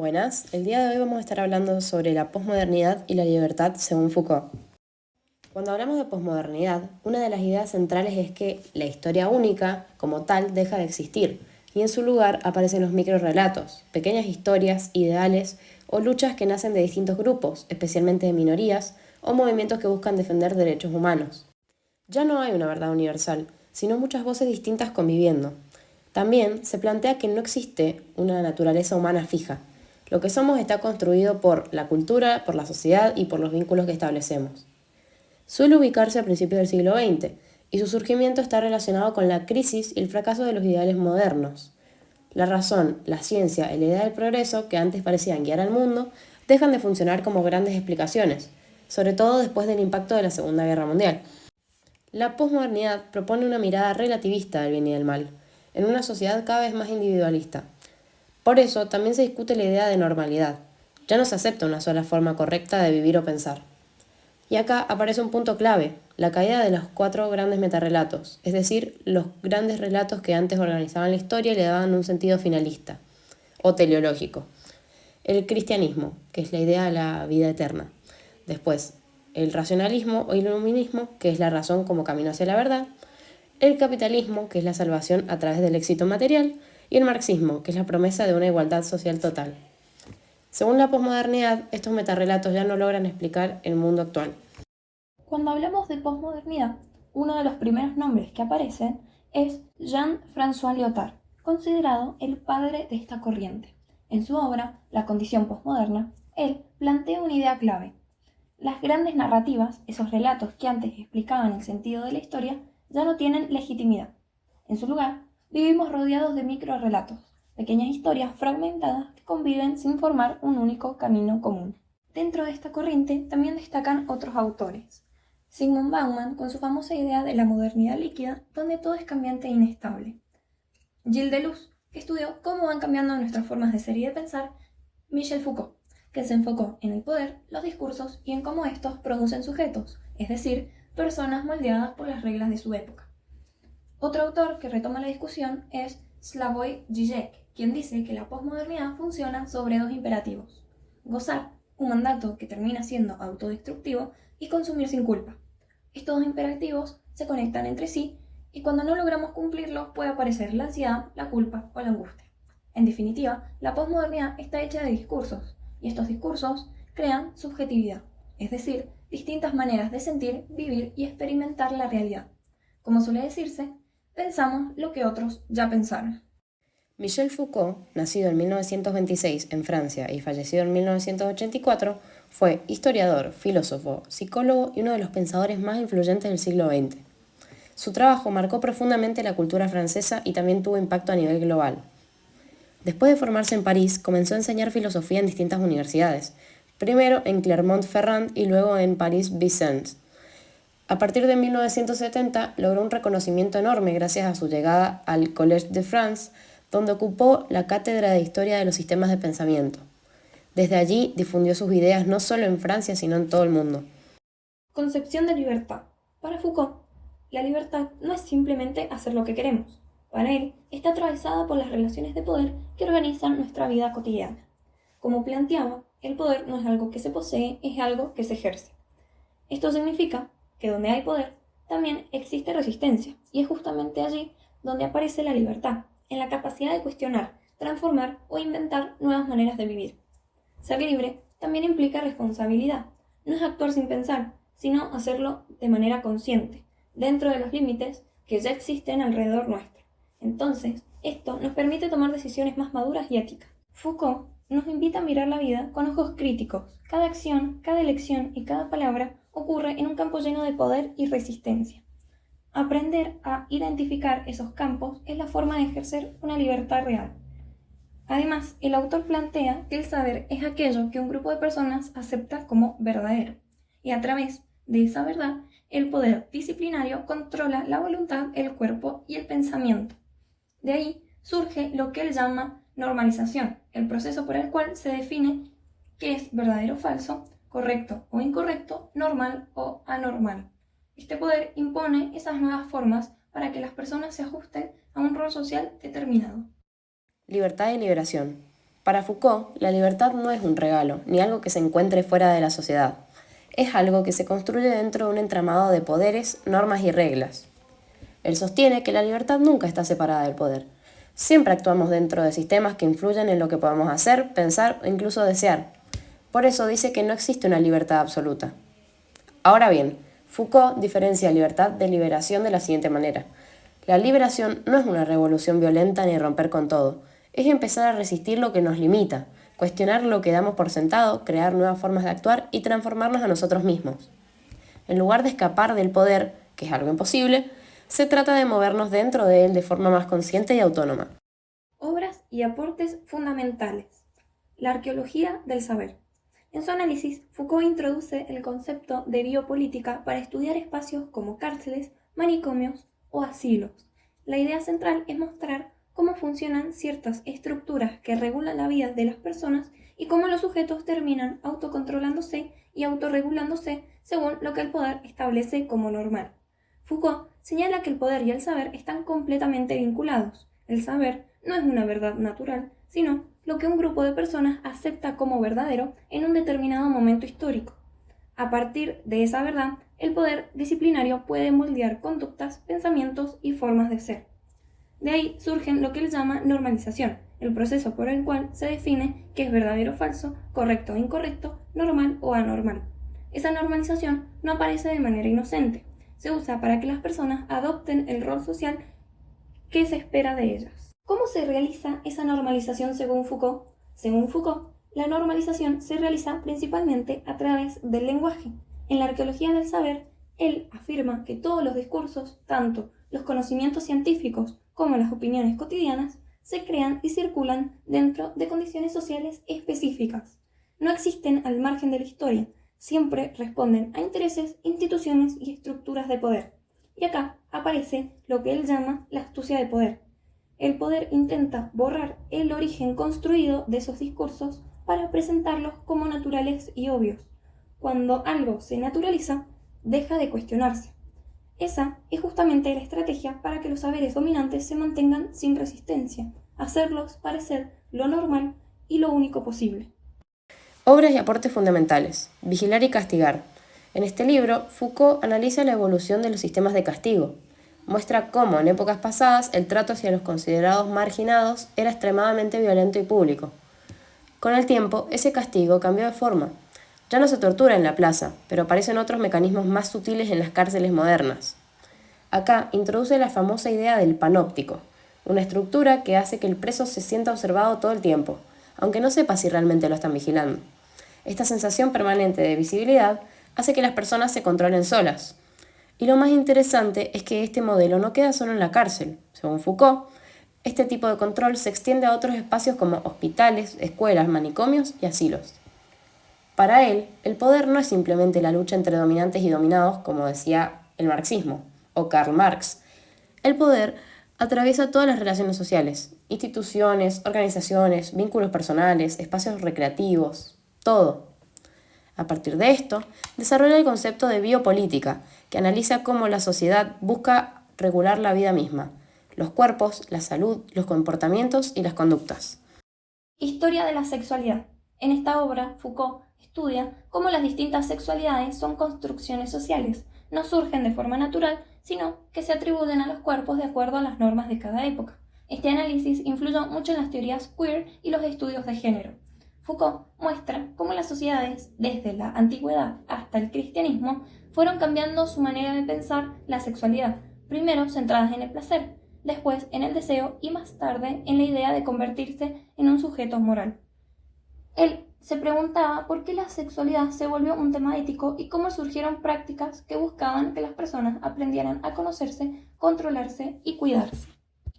Buenas, el día de hoy vamos a estar hablando sobre la posmodernidad y la libertad según Foucault. Cuando hablamos de posmodernidad, una de las ideas centrales es que la historia única, como tal, deja de existir, y en su lugar aparecen los microrrelatos, pequeñas historias, ideales o luchas que nacen de distintos grupos, especialmente de minorías, o movimientos que buscan defender derechos humanos. Ya no hay una verdad universal, sino muchas voces distintas conviviendo. También se plantea que no existe una naturaleza humana fija. Lo que somos está construido por la cultura, por la sociedad y por los vínculos que establecemos. Suele ubicarse a principios del siglo XX y su surgimiento está relacionado con la crisis y el fracaso de los ideales modernos. La razón, la ciencia y la idea del progreso, que antes parecían guiar al mundo, dejan de funcionar como grandes explicaciones, sobre todo después del impacto de la Segunda Guerra Mundial. La posmodernidad propone una mirada relativista del bien y del mal, en una sociedad cada vez más individualista. Por eso también se discute la idea de normalidad. Ya no se acepta una sola forma correcta de vivir o pensar. Y acá aparece un punto clave, la caída de los 4 grandes metarrelatos, es decir, los grandes relatos que antes organizaban la historia y le daban un sentido finalista, o teleológico. El cristianismo, que es la idea de la vida eterna. Después, el racionalismo o iluminismo, que es la razón como camino hacia la verdad. El capitalismo, que es la salvación a través del éxito material. Y el marxismo, que es la promesa de una igualdad social total. Según la posmodernidad, estos metarrelatos ya no logran explicar el mundo actual. Cuando hablamos de posmodernidad, uno de los primeros nombres que aparecen es Jean-François Lyotard, considerado el padre de esta corriente. En su obra, La condición posmoderna, él plantea una idea clave. Las grandes narrativas, esos relatos que antes explicaban el sentido de la historia, ya no tienen legitimidad. En su lugar, vivimos rodeados de microrelatos, pequeñas historias fragmentadas que conviven sin formar un único camino común. Dentro de esta corriente también destacan otros autores. Zygmunt Bauman con su famosa idea de la modernidad líquida, donde todo es cambiante e inestable. Gilles Deleuze, que estudió cómo van cambiando nuestras formas de ser y de pensar. Michel Foucault, que se enfocó en el poder, los discursos y en cómo estos producen sujetos, es decir, personas moldeadas por las reglas de su época. Otro autor que retoma la discusión es Slavoj Žižek, quien dice que la posmodernidad funciona sobre 2 imperativos: gozar, un mandato que termina siendo autodestructivo, y consumir sin culpa. Estos 2 imperativos se conectan entre sí y cuando no logramos cumplirlos puede aparecer la ansiedad, la culpa o la angustia. En definitiva, la posmodernidad está hecha de discursos y estos discursos crean subjetividad, es decir, distintas maneras de sentir, vivir y experimentar la realidad. Como suele decirse, pensamos lo que otros ya pensaron. Michel Foucault, nacido en 1926 en Francia y fallecido en 1984, fue historiador, filósofo, psicólogo y uno de los pensadores más influyentes del siglo XX. Su trabajo marcó profundamente la cultura francesa y también tuvo impacto a nivel global. Después de formarse en París, comenzó a enseñar filosofía en distintas universidades, primero en Clermont-Ferrand y luego en París-Vicence. A partir de 1970 logró un reconocimiento enorme gracias a su llegada al Collège de France, donde ocupó la cátedra de Historia de los Sistemas de Pensamiento. Desde allí difundió sus ideas no solo en Francia, sino en todo el mundo. Concepción de libertad. Para Foucault, la libertad no es simplemente hacer lo que queremos. Para él, está atravesada por las relaciones de poder que organizan nuestra vida cotidiana. Como planteaba, el poder no es algo que se posee, es algo que se ejerce. Esto significa que donde hay poder, también existe resistencia, y es justamente allí donde aparece la libertad, en la capacidad de cuestionar, transformar o inventar nuevas maneras de vivir. Ser libre también implica responsabilidad. No es actuar sin pensar, sino hacerlo de manera consciente, dentro de los límites que ya existen alrededor nuestro. Entonces, esto nos permite tomar decisiones más maduras y éticas. Foucault nos invita a mirar la vida con ojos críticos. Cada acción, cada elección y cada palabra ocurre en un campo lleno de poder y resistencia. Aprender a identificar esos campos es la forma de ejercer una libertad real. Además, el autor plantea que el saber es aquello que un grupo de personas acepta como verdadero, y a través de esa verdad, el poder disciplinario controla la voluntad, el cuerpo y el pensamiento. De ahí surge lo que él llama normalización, el proceso por el cual se define qué es verdadero o falso, correcto o incorrecto, normal o anormal. Este poder impone esas nuevas formas para que las personas se ajusten a un rol social determinado. Libertad y liberación. Para Foucault, la libertad no es un regalo, ni algo que se encuentre fuera de la sociedad. Es algo que se construye dentro de un entramado de poderes, normas y reglas. Él sostiene que la libertad nunca está separada del poder. Siempre actuamos dentro de sistemas que influyen en lo que podemos hacer, pensar o incluso desear. Por eso dice que no existe una libertad absoluta. Ahora bien, Foucault diferencia libertad de liberación de la siguiente manera. La liberación no es una revolución violenta ni romper con todo. Es empezar a resistir lo que nos limita, cuestionar lo que damos por sentado, crear nuevas formas de actuar y transformarnos a nosotros mismos. En lugar de escapar del poder, que es algo imposible, se trata de movernos dentro de él de forma más consciente y autónoma. Obras y aportes fundamentales. La arqueología del saber. En su análisis, Foucault introduce el concepto de biopolítica para estudiar espacios como cárceles, manicomios o asilos. La idea central es mostrar cómo funcionan ciertas estructuras que regulan la vida de las personas y cómo los sujetos terminan autocontrolándose y autorregulándose según lo que el poder establece como normal. Foucault señala que el poder y el saber están completamente vinculados. El saber no es una verdad natural, sino lo que un grupo de personas acepta como verdadero en un determinado momento histórico. A partir de esa verdad, el poder disciplinario puede moldear conductas, pensamientos y formas de ser. De ahí surgen lo que él llama normalización, el proceso por el cual se define qué es verdadero o falso, correcto o incorrecto, normal o anormal. Esa normalización no aparece de manera inocente, se usa para que las personas adopten el rol social que se espera de ellas. ¿Cómo se realiza esa normalización según Foucault? Según Foucault, la normalización se realiza principalmente a través del lenguaje. En la arqueología del saber, él afirma que todos los discursos, tanto los conocimientos científicos como las opiniones cotidianas, se crean y circulan dentro de condiciones sociales específicas. No existen al margen de la historia, siempre responden a intereses, instituciones y estructuras de poder. Y acá aparece lo que él llama la astucia de poder. El poder intenta borrar el origen construido de esos discursos para presentarlos como naturales y obvios. Cuando algo se naturaliza, deja de cuestionarse. Esa es justamente la estrategia para que los saberes dominantes se mantengan sin resistencia, hacerlos parecer lo normal y lo único posible. Obras y aportes fundamentales. Vigilar y castigar. En este libro, Foucault analiza la evolución de los sistemas de castigo. Muestra cómo en épocas pasadas el trato hacia los considerados marginados era extremadamente violento y público. Con el tiempo, ese castigo cambió de forma. Ya no se tortura en la plaza, pero aparecen otros mecanismos más sutiles en las cárceles modernas. Acá introduce la famosa idea del panóptico, una estructura que hace que el preso se sienta observado todo el tiempo, aunque no sepa si realmente lo están vigilando. Esta sensación permanente de visibilidad hace que las personas se controlen solas. Y lo más interesante es que este modelo no queda solo en la cárcel. Según Foucault, este tipo de control se extiende a otros espacios como hospitales, escuelas, manicomios y asilos. Para él, el poder no es simplemente la lucha entre dominantes y dominados, como decía el marxismo o Karl Marx. El poder atraviesa todas las relaciones sociales, instituciones, organizaciones, vínculos personales, espacios recreativos, todo. A partir de esto, desarrolla el concepto de biopolítica, que analiza cómo la sociedad busca regular la vida misma, los cuerpos, la salud, los comportamientos y las conductas. Historia de la sexualidad. En esta obra, Foucault estudia cómo las distintas sexualidades son construcciones sociales, no surgen de forma natural, sino que se atribuyen a los cuerpos de acuerdo a las normas de cada época. Este análisis influyó mucho en las teorías queer y los estudios de género. Foucault muestra cómo las sociedades, desde la antigüedad hasta el cristianismo, fueron cambiando su manera de pensar la sexualidad, primero centradas en el placer, después en el deseo y más tarde en la idea de convertirse en un sujeto moral. Él se preguntaba por qué la sexualidad se volvió un tema ético y cómo surgieron prácticas que buscaban que las personas aprendieran a conocerse, controlarse y cuidarse.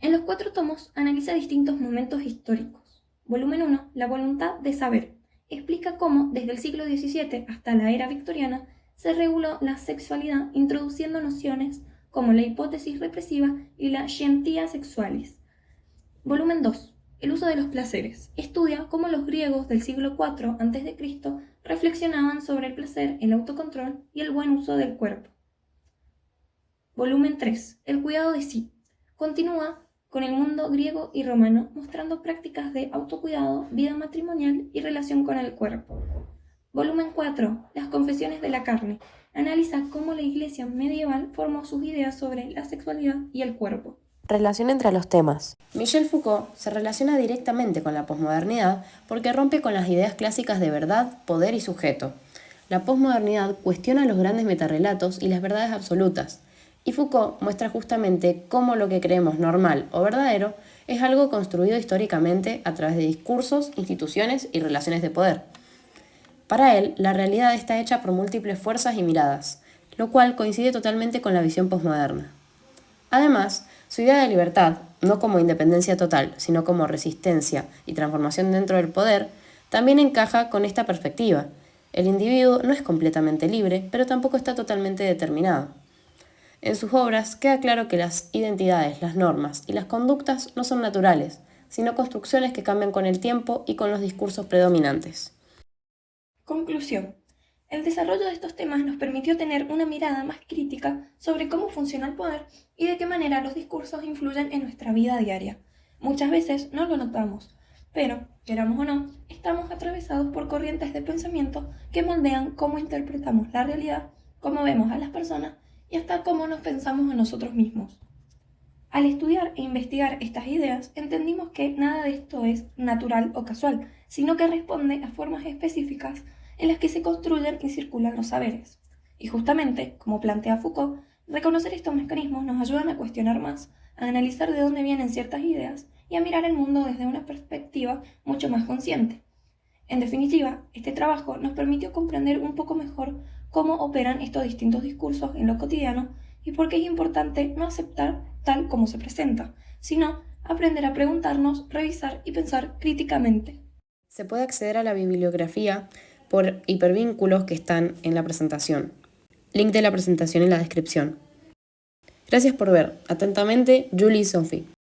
En los 4 tomos analiza distintos momentos históricos. Volumen 1, La voluntad de saber. Explica cómo, desde el siglo XVII hasta la era victoriana, se reguló la sexualidad introduciendo nociones como la hipótesis represiva y la scientia sexualis. Volumen 2. El uso de los placeres. Estudia cómo los griegos del siglo IV a.C. reflexionaban sobre el placer, el autocontrol y el buen uso del cuerpo. Volumen 3. El cuidado de sí. Continúa con el mundo griego y romano, mostrando prácticas de autocuidado, vida matrimonial y relación con el cuerpo. Volumen 4. Las confesiones de la carne. Analiza cómo la Iglesia medieval formó sus ideas sobre la sexualidad y el cuerpo. Relación entre los temas. Michel Foucault se relaciona directamente con la posmodernidad porque rompe con las ideas clásicas de verdad, poder y sujeto. La posmodernidad cuestiona los grandes metarrelatos y las verdades absolutas, y Foucault muestra justamente cómo lo que creemos normal o verdadero es algo construido históricamente a través de discursos, instituciones y relaciones de poder. Para él, la realidad está hecha por múltiples fuerzas y miradas, lo cual coincide totalmente con la visión posmoderna. Además, su idea de libertad, no como independencia total, sino como resistencia y transformación dentro del poder, también encaja con esta perspectiva. El individuo no es completamente libre, pero tampoco está totalmente determinado. En sus obras queda claro que las identidades, las normas y las conductas no son naturales, sino construcciones que cambian con el tiempo y con los discursos predominantes. Conclusión. El desarrollo de estos temas nos permitió tener una mirada más crítica sobre cómo funciona el poder y de qué manera los discursos influyen en nuestra vida diaria. Muchas veces no lo notamos, pero, queramos o no, estamos atravesados por corrientes de pensamiento que moldean cómo interpretamos la realidad, cómo vemos a las personas y hasta cómo nos pensamos a nosotros mismos. Al estudiar e investigar estas ideas, entendimos que nada de esto es natural o casual, sino que responde a formas específicas en las que se construyen y circulan los saberes. Y justamente, como plantea Foucault, reconocer estos mecanismos nos ayudan a cuestionar más, a analizar de dónde vienen ciertas ideas y a mirar el mundo desde una perspectiva mucho más consciente. En definitiva, este trabajo nos permitió comprender un poco mejor cómo operan estos distintos discursos en lo cotidiano y por qué es importante no aceptar tal como se presenta, sino aprender a preguntarnos, revisar y pensar críticamente. Se puede acceder a la bibliografía por hipervínculos que están en la presentación. Link de la presentación en la descripción. Gracias por ver. Atentamente, Julie y Sophie.